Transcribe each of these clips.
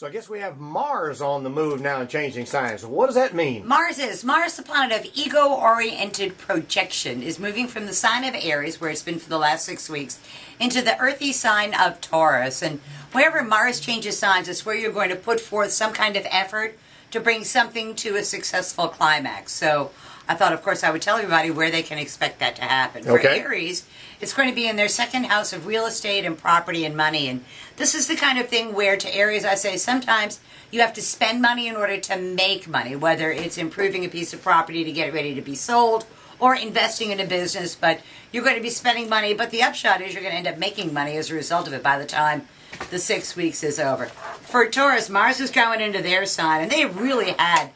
So I guess we have Mars on the move now and changing signs. What does that mean? Mars, the planet of ego-oriented projection, is moving from the sign of Aries, where it's been for the last 6 weeks, into the earthy sign of Taurus. And wherever Mars changes signs, it's where you're going to put forth some kind of effort to bring something to a successful climax. So I thought, of course, I would tell everybody where they can expect that to happen. For Aries, it's going to be in their second house of real estate and property and money. And this is the kind of thing where, to Aries, I say sometimes you have to spend money in order to make money, whether it's improving a piece of property to get it ready to be sold or investing in a business. But you're going to be spending money. But the upshot is you're going to end up making money as a result of it by the time the 6 weeks is over. For Taurus, Mars is going into their sign, and they've really had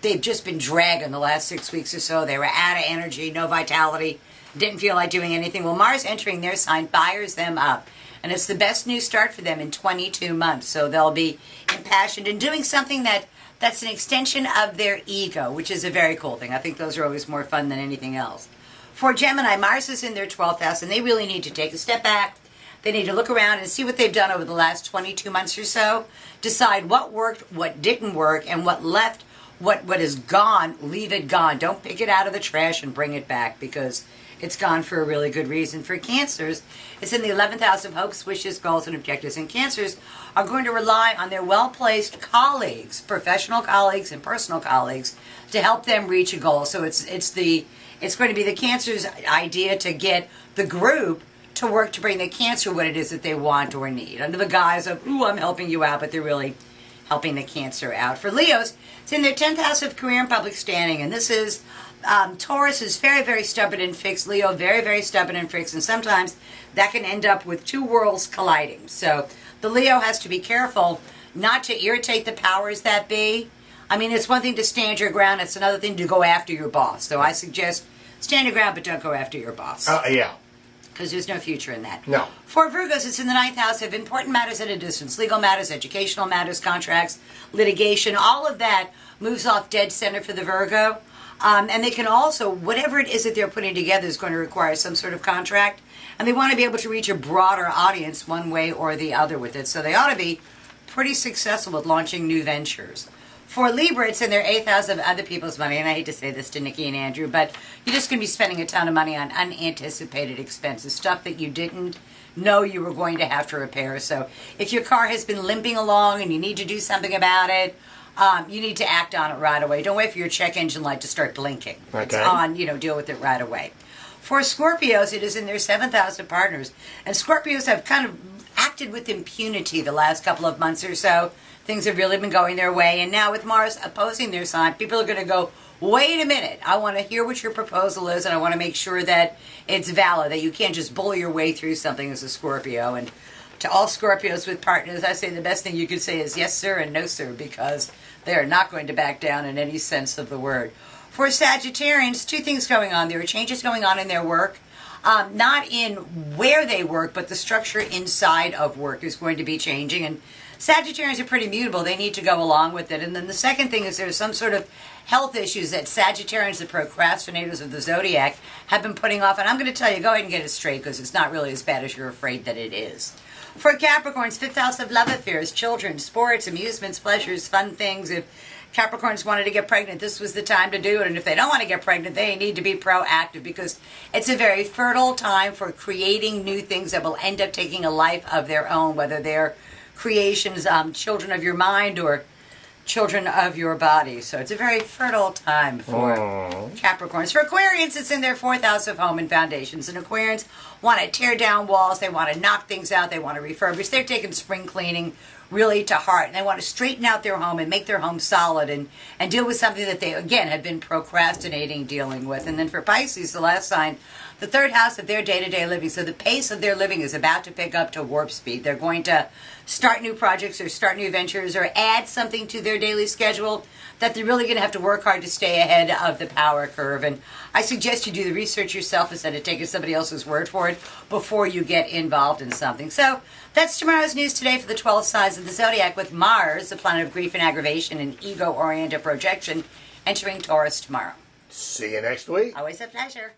they've just been dragging the last 6 weeks or so. They were out of energy, no vitality, didn't feel like doing anything. Well, Mars entering their sign fires them up, and it's the best new start for them in 22 months. So they'll be impassioned and doing something that's an extension of their ego, which is a very cool thing. I think those are always more fun than anything else. For Gemini, Mars is in their 12th house, and they really need to take a step back. They need to look around and see what they've done over the last 22 months or so, decide what worked, what didn't work, and what left. What is gone, leave it gone. Don't pick it out of the trash and bring it back, because it's gone for a really good reason. For Cancers, it's in the 11th house of hopes, wishes, goals, and objectives. And Cancers are going to rely on their well-placed colleagues, professional colleagues and personal colleagues, to help them reach a goal. So it's going to be the Cancers' idea to get the group to work to bring the Cancer what it is that they want or need, under the guise of, ooh, I'm helping you out, but they're really helping the Cancer out. For Leos, it's in their 10th house of career and public standing, and this is Taurus is very, very stubborn and fixed. Leo, very, very stubborn and fixed, and sometimes that can end up with two worlds colliding. So the Leo has to be careful not to irritate the powers that be. I mean, it's one thing to stand your ground, it's another thing to go after your boss. So I suggest stand your ground, but don't go after your boss. Yeah. Because there's no future in that. No. For Virgos, it's in the 9th house of important matters at a distance. Legal matters, educational matters, contracts, litigation, all of that moves off dead center for the Virgo. And they can also, whatever it is that they're putting together is going to require some sort of contract. And they want to be able to reach a broader audience one way or the other with it. So they ought to be pretty successful with launching new ventures. For Libra, it's in their 8th house of other people's money, and I hate to say this to Nikki and Andrew, but you're just going to be spending a ton of money on unanticipated expenses, stuff that you didn't know you were going to have to repair. So if your car has been limping along and you need to do something about it, you need to act on it right away. Don't wait for your check engine light to start blinking. Okay. It's on, deal with it right away. For Scorpios, it is in their 7th house of partners, and Scorpios have kind of acted with impunity the last couple of months or so. Things have really been going their way, and now with Mars opposing their sign, people are going to go, wait a minute, I want to hear what your proposal is, and I want to make sure that it's valid, that you can't just bully your way through something as a Scorpio. And to all Scorpios with partners, I say the best thing you could say is yes, sir, and no, sir, because they are not going to back down in any sense of the word. For Sagittarians, two things going on. There are changes going on in their work. Not in where they work, but the structure inside of work is going to be changing, and Sagittarians are pretty mutable. They need to go along with it. And then the second thing is there's some sort of health issues that Sagittarians, the procrastinators of the zodiac, have been putting off. And I'm going to tell you, go ahead and get it straight, because it's not really as bad as you're afraid that it is. For Capricorns, 5th house of love affairs, children, sports, amusements, pleasures, fun things. If Capricorns wanted to get pregnant, this was the time to do it. And if they don't want to get pregnant, they need to be proactive, because it's a very fertile time for creating new things that will end up taking a life of their own, whether they're creations, children of your mind or children of your body. So it's a very fertile time for Capricorns. For Aquarians, it's in their 4th house of home and foundations. And Aquarians want to tear down walls. They want to knock things out. They want to refurbish. They're taking spring cleaning really to heart. And they want to straighten out their home and make their home solid and deal with something that they, again, have been procrastinating dealing with. And then for Pisces, the last sign, the 3rd house of their day-to-day living. So the pace of their living is about to pick up to warp speed. They're going to start new projects or start new ventures or add something to their daily schedule that they're really going to have to work hard to stay ahead of the power curve. And I suggest you do the research yourself instead of taking somebody else's word for it before you get involved in something. So that's tomorrow's news today for the 12 signs of the zodiac, with Mars, the planet of grief and aggravation and ego-oriented projection, entering Taurus tomorrow. See you next week. Always a pleasure.